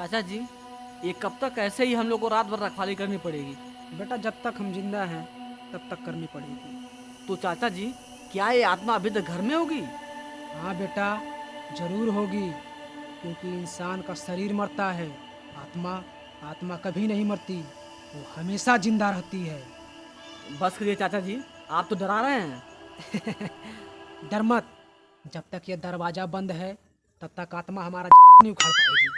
चाचा जी, ये कब तक ऐसे ही हम लोग को रात भर रखवाली करनी पड़ेगी? बेटा जब तक हम जिंदा हैं तब तक करनी पड़ेगी। तो चाचा जी, क्या ये आत्मा अभी तक घर में होगी? हाँ बेटा, जरूर होगी, क्योंकि इंसान का शरीर मरता है। आत्मा आत्मा कभी नहीं मरती, वो हमेशा जिंदा रहती है। बस करिए चाचा जी, आप तो डरा रहे हैं। डर मत, जब तक ये दरवाजा बंद है तब तक आत्मा हमारा नहीं उखाड़ पाएगी।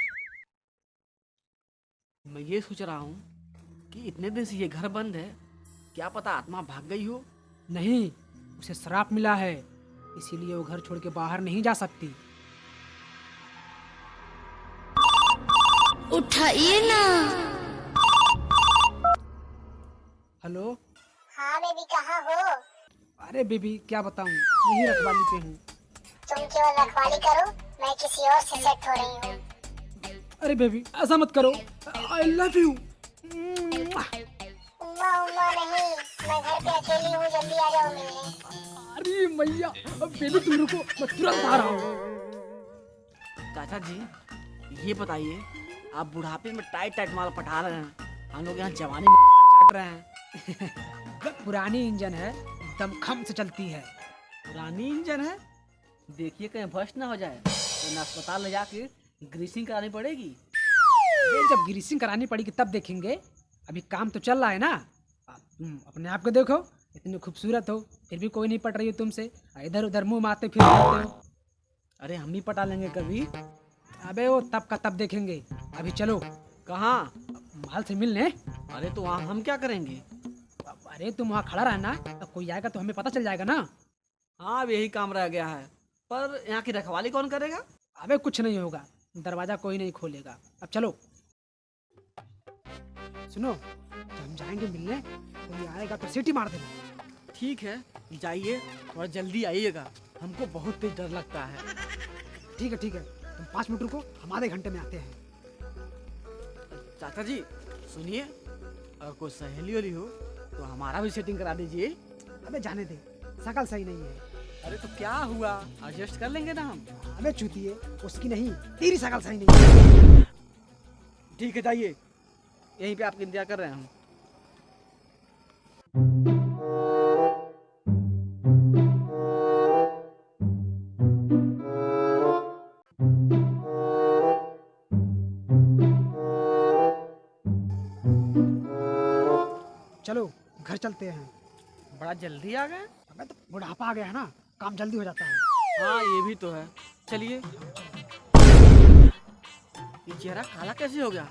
मैं ये सोच रहा हूँ कि इतने दिन से ये घर बंद है, क्या पता आत्मा भाग गई हो। नहीं, उसे श्राप मिला है, इसीलिए वो घर छोड़ के बाहर नहीं जा सकती। उठाइए ना। हेलो। हाँ बेबी, कहाँ हो? अरे बेबी क्या बताऊं, यही रखवाली पे हूँ। तुम केवल रखवाली करो, मैं किसी और से सेट हो रही हूँ। अरे बेबी ऐसा मत करो, आई लव यू। उम्मा उम्मा नहीं, मैं घर पे अकेली हूँ, जल्दी आ जाओ मिलने। अरे मैया, अब बेबी तुम रुको, मैं तुरंत आ रहा हूँ। चाचा जी, ये बताइए, आप बुढ़ापे में टाइट टाइट माल पटा रहे हैं, हम लोग यहाँ जवानी में चाट रहे हैं। पुरानी इंजन है, दमखम से चलती है। पुरानी इंजन है, देखिए कहीं भ्रष्ट ना हो जाए, तो अस्पताल ले जाके ग्रीसिंग करानी पड़ेगी। ये जब ग्रीसिंग करानी पड़ेगी तब देखेंगे, अभी काम तो चल रहा है ना। तुम अपने आप को देखो, इतनी खूबसूरत हो फिर भी कोई नहीं पट रही हो तुमसे, इधर उधर मुंह मारते फिर रहते हो। अरे हम भी पटा लेंगे कभी। अबे वो तब का तब देखेंगे, अभी चलो। कहाँ? माल से मिलने। अरे तो वहाँ हम क्या करेंगे? अरे तुम वहाँ खड़ा रहना, तब कोई आएगा तो हमें पता चल जाएगा ना। हाँ, अब यही काम रह गया है, पर यहाँ की रखवाली कौन करेगा? अबे कुछ नहीं होगा, दरवाजा कोई नहीं खोलेगा। अब चलो। सुनो, जब हम जाएंगे मिलने, कोई आएगा तो सीटी मार देना। ठीक है, जाइए, थोड़ा जल्दी आइएगा, हमको बहुत तेज डर लगता है। ठीक है ठीक है, तुम 5 मिनट रुको, हम आधे घंटे में आते हैं। चाचा जी सुनिए, अगर कोई सहेली वाली हो तो हमारा भी सेटिंग करा दीजिए। अबे जाने दे, शकल सही नहीं है। अरे तो क्या हुआ, एडजस्ट कर लेंगे ना हम। अबे चूतिए, उसकी नहीं, तेरी शकल सही नहीं है। ठीक है, जाइए, यहीं पे आपका इंतजार कर रहे हैं हम। चलो घर चलते हैं। बड़ा जल्दी आ गए। अबे तो बुढ़ापा आ गया है ना, काम जल्दी हो जाता है। हाँ, ये भी तो है, चलिए। ये चेहरा काला कैसे हो गया?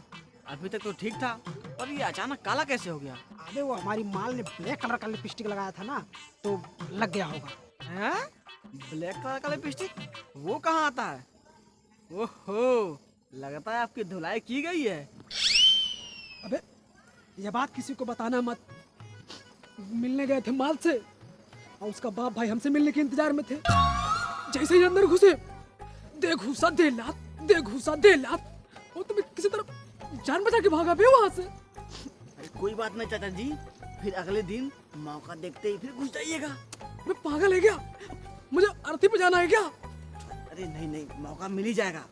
अभी तक तो ठीक था, पर ये अचानक काला कैसे हो गया? अबे वो हमारी माल ने ब्लैक कलर का लिपस्टिक लगाया था ना, तो लग गया होगा। हैं? ब्लैक कलर का लिपस्टिक? वो कहाँ आता है? ओहो, लगता है आपकी धुलाई की गई है। अबे ये बात किसी को बताना मत। मिलने गए थे माल से, और उसका बाप भाई हमसे मिलने के इंतजार में थे। जैसे ही अंदर घुसे, दे घुसा दे लात, दे घुसा दे लात, और तुम्हें किसी तरह जान बचा के भागा भी वहां से। अरे कोई बात नहीं चाचा जी, फिर अगले दिन मौका देखते ही फिर घुस जाइएगा। मैं पागल है क्या? मुझे अर्थी पे जाना है क्या? अरे नहीं नहीं, मौका मिल ही जाएगा।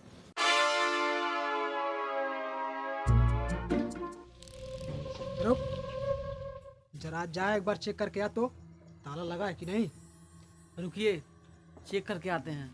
रुक, जरा जा एक बार चेक करके आ तो, ताला लगा है कि नहीं। रुकिए, चेक करके आते हैं।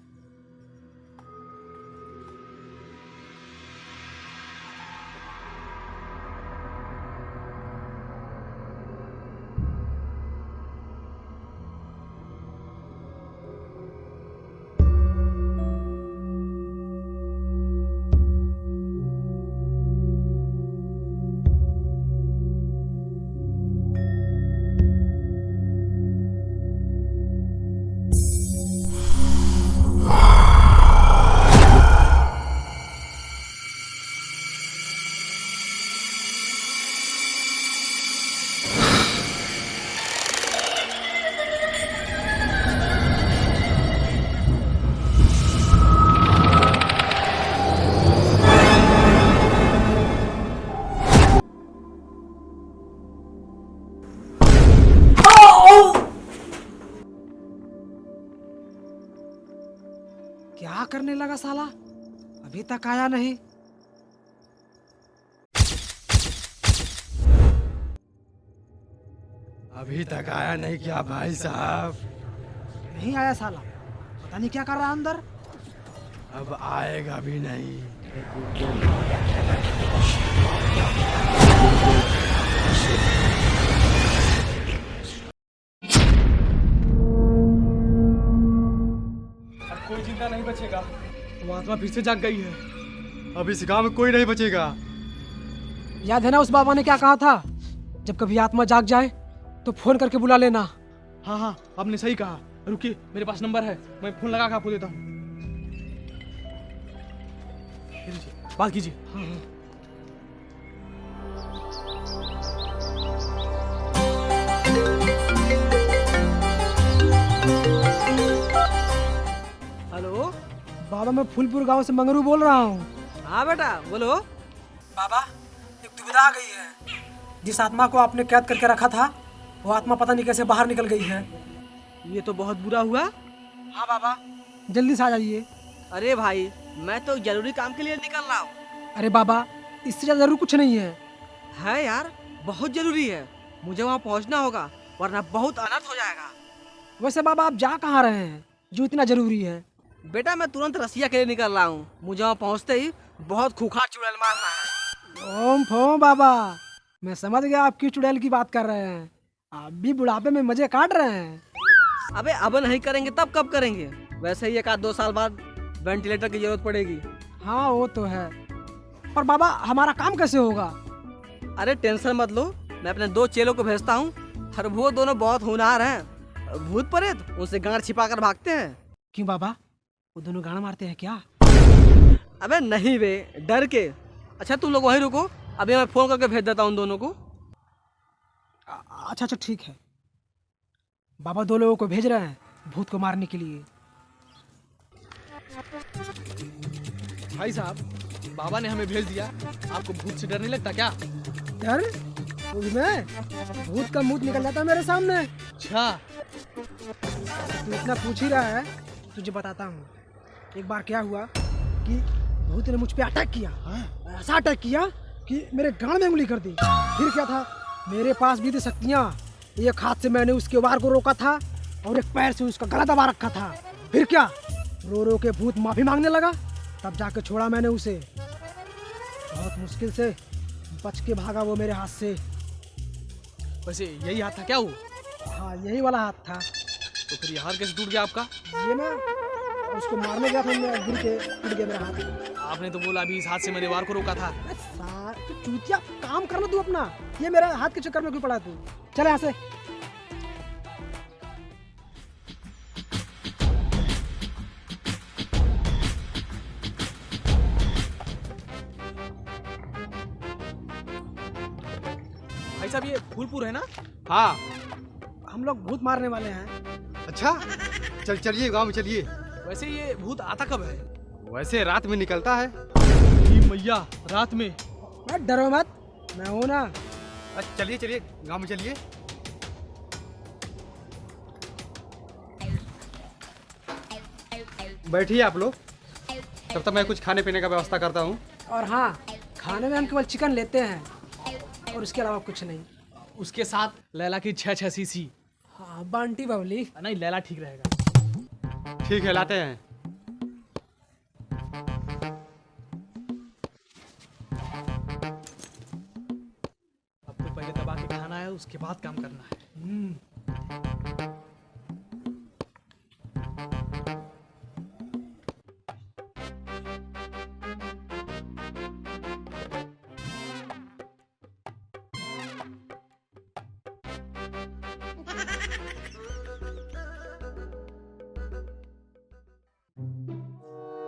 क्या करने लगा साला, अभी तक आया नहीं। अभी तक आया नहीं क्या भाई साहब? नहीं आया साला, पता नहीं क्या कर रहा है अंदर। अब आएगा भी नहीं। अब कोई जिंदा नहीं बचेगा। वो आत्मा फिर से जाग गई है। अब इस गांव में कोई नहीं बचेगा। याद है ना उस बाबा ने क्या कहा था, जब कभी आत्मा जाग जाए तो फोन करके बुला लेना। हाँ हाँ, आपने सही कहा। रुकिए, मेरे पास नंबर है, मैं फोन लगा के आपको देता हूँ। ये लीजिए, बात कीजिए। हाँ हाँ। हेलो। बाबा मैं फूलपुर गांव से मंगरू बोल रहा हूँ। हाँ बेटा बोलो। बाबा एक दुविधा आ गई है। जिस आत्मा को आपने कैद करके रखा था वो आत्मा पता नहीं कैसे बाहर निकल गई है। ये तो बहुत बुरा हुआ। हाँ बाबा, जल्दी से आ जाइए। अरे भाई, मैं तो जरूरी काम के लिए निकल रहा हूँ। अरे बाबा, इससे ज्यादा जरूर कुछ नहीं है यार, बहुत जरूरी है। मुझे वहाँ पहुँचना होगा, वरना बहुत अनर्थ हो जाएगा। वैसे बाबा आप जा कहाँ रहे हैं जो इतना जरूरी है? बेटा मैं तुरंत रसिया के लिए निकल रहा हूँ। मुझे वहाँ पहुँचते ही बहुत खूंखार चुड़ैल मारना है। ओम फो बाबा, मैं समझ गया आप किस चुड़ैल की बात कर रहे हैं। आप भी बुढ़ापे में मजे काट रहे हैं। अबे अब नहीं करेंगे तब कब करेंगे? वैसे ही 1-2 साल बाद वेंटिलेटर की जरूरत पड़ेगी। हाँ वो तो है, पर बाबा हमारा काम कैसे होगा? अरे टेंशन मत लो, मैं अपने 2 चेलों को भेजता हूँ। और वो दोनों बहुत होनहार हैं। भूत प्रेत उनसे गांड छिपा कर भागते हैं। क्यों बाबा, वो दोनों गाना मारते हैं क्या? अबे नहीं बे, डर के। अच्छा तुम लोग वहीं रुको, अभी मैं फोन करके भेज देता हूँ दोनों को। अच्छा ठीक है। बाबा 2 लोगों को भेज रहे हैं भूत को मारने के लिए। भाई साहब, बाबा ने हमें भेज दिया। आपको भूत से डर नहीं लगता क्या? डर? मैं भूत का मुंह निकल जाता है मेरे सामने। अच्छा, तू इतना पूछ ही रहा है, तुझे बताता हूँ। एक बार क्या हुआ कि भूत ने मुझ पे अटैक किया। ऐसा अटैक किया कि मेरे गांड में उंगली कर दी। फिर क्या था, मेरे पास भी थी शक्तियाँ। एक हाथ से मैंने उसके वार को रोका था और एक पैर से उसका गला दबा रखा था। फिर क्या, रो रो के भूत माफी मांगने लगा, तब जाके छोड़ा मैंने उसे। बहुत मुश्किल से बच के भागा वो मेरे हाथ से। वैसे यही हाथ था क्या वो? हाँ यही वाला हाथ था। तो फिर ये हाथ कैसे टूट गया आपका? ये मैं उसको मारने गया था, मैं गिर के टूट गया मेरा हाथ। आपने तो बोला अभी इस हाथ से मैंने वार को रोका था। तो चूतिया काम करना तू अपना, ये मेरा हाथ के चक्कर में क्यों पड़ा तू? चल यहाँ से। भाई साहब, ये फूलपुर है ना? हाँ। हम लोग भूत मारने वाले हैं। अच्छा, चलिए गांव में चलिए। वैसे ये भूत आता कब है? वैसे रात में निकलता है। ये मैया, रात में? मत डरो मत, मैं हूँ ना। अच्छा चलिए गांव में चलिए। बैठिए आप लोग, तब तक मैं कुछ खाने पीने का व्यवस्था करता हूँ। और हाँ, खाने में हम केवल चिकन लेते हैं और उसके अलावा कुछ नहीं। उसके साथ लैला की 6 सीसी। हाँ बंटी बबली। नहीं, लैला ठीक रहेगा। ठीक है, लाते हैं। अब तो पहले दबा के खाना है, उसके बाद काम करना है।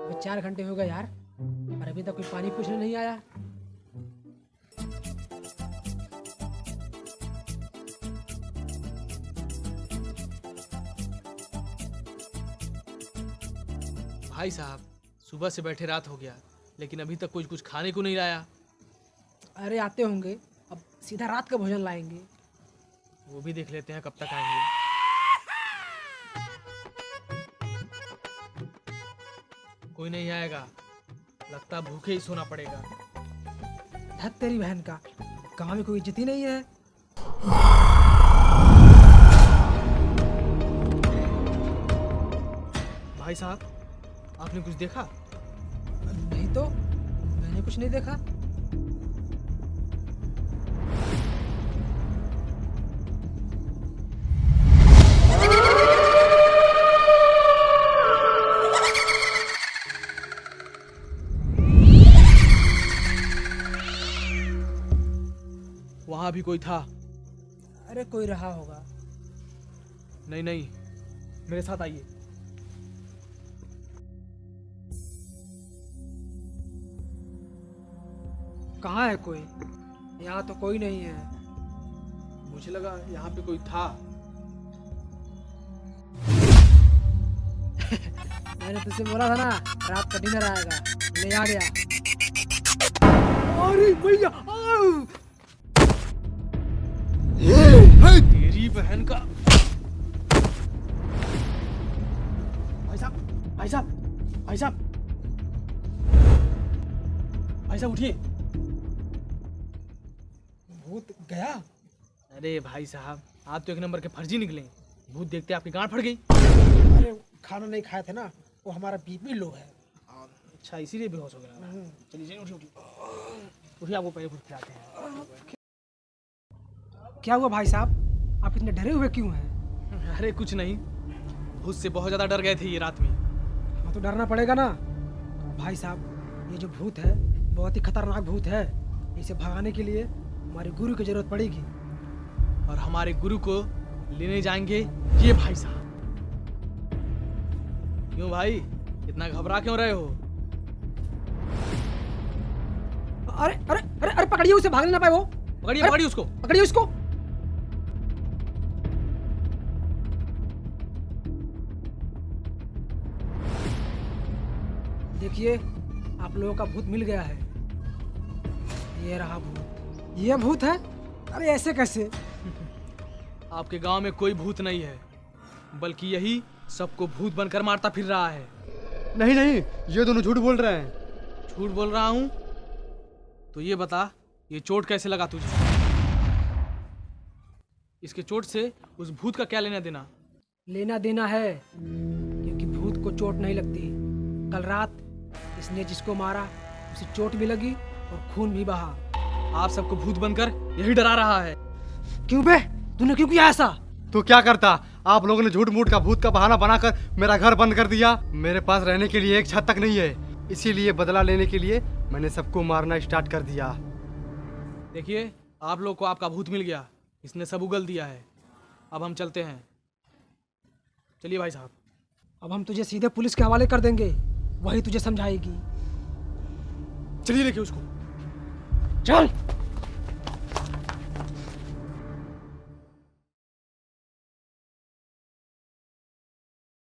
अभी 4 घंटे हो गए यार, और अभी तक कोई पानी पूछने नहीं आया। भाई साहब, सुबह से बैठे रात हो गया, लेकिन अभी तक कुछ खाने को नहीं लाया। अरे आते होंगे, अब सीधा रात का भोजन लाएंगे। वो भी देख लेते हैं कब तक आएंगे। कोई नहीं आएगा, लगता भूखे ही सोना पड़ेगा। धत तेरी बहन का, गाँव में कोई इज्जत ही नहीं है। भाई साहब, आपने कुछ देखा? नहीं तो, मैंने कुछ नहीं देखा। वहां भी कोई था? अरे कोई रहा होगा। नहीं नहीं, मेरे साथ आइए। कहाँ है कोई? यहाँ तो कोई नहीं है। मुझे लगा यहाँ पे कोई था। मैंने तुझसे बोला था ना, रात का डिनर आएगा, ले आ गया। अरे भैया, तेरी बहन का। भाई साहब, भाई साहब, भाई साहब, भाई साहब उठिए। भूत गया? अरे भाई साहब, आप तो एक नंबर के फर्जी निकले। भूत देखते आपकी गांड फट गई। अरे खाना नहीं खाए थे ना, वो हमारा बीपी लो है। अच्छा, इसीलिए बेहोश हो गया। चलिए चलिए, उठिए उठिए उठिए, आपको पहले कुछ खिलाते हैं। क्या हुआ भाई साहब, आप इतने डरे हुए क्यों हैं? अरे कुछ नहीं, भूत से बहुत ज्यादा डर गए थे ये रात में। हाँ तो डरना पड़ेगा ना भाई साहब। ये जो भूत है बहुत ही खतरनाक भूत है। इसे भगाने के लिए हमारे गुरु की जरूरत पड़ेगी। और हमारे गुरु को लेने जाएंगे ये भाई साहब। क्यों भाई, इतना घबरा क्यों रहे हो? अरे अरे अरे अरे पकड़िए उसे, भागने ना पाए वो। पकड़िए पकड़िए उसको। पकड़िए उसको। देखिए, आप लोगों का भूत मिल गया है। ये रहा भूत। ये भूत है? अरे ऐसे कैसे? आपके गांव में कोई भूत नहीं है, बल्कि यही सबको भूत बनकर मारता फिर रहा है। नहीं नहीं, ये दोनों झूठ बोल रहे हैं। झूठ बोल रहा हूं? तो ये बता, ये चोट कैसे लगा तुझे? इसके चोट से उस भूत का क्या लेना देना? लेना देना है, क्योंकि भूत को चोट नहीं लगती। कल रात इसने जिसको मारा उसे चोट भी लगी और खून भी बहा। आप सबको भूत बनकर यही डरा रहा है। क्यों बे, तूने क्यों किया ऐसा? तो क्या करता? आप लोगों ने झूठ मूठ का भूत का बहाना बनाकर मेरा घर बंद कर दिया। मेरे पास रहने के लिए एक छत तक नहीं है, इसीलिए बदला लेने के लिए मैंने सबको मारना स्टार्ट कर दिया। देखिए, आप लोग को आपका भूत मिल गया, इसने सब उगल दिया है। अब हम चलते हैं। चलिए भाई साहब। अब हम तुझे सीधे पुलिस के हवाले कर देंगे, वही तुझे समझाएगी। चलिए, देखिए उसको। चल।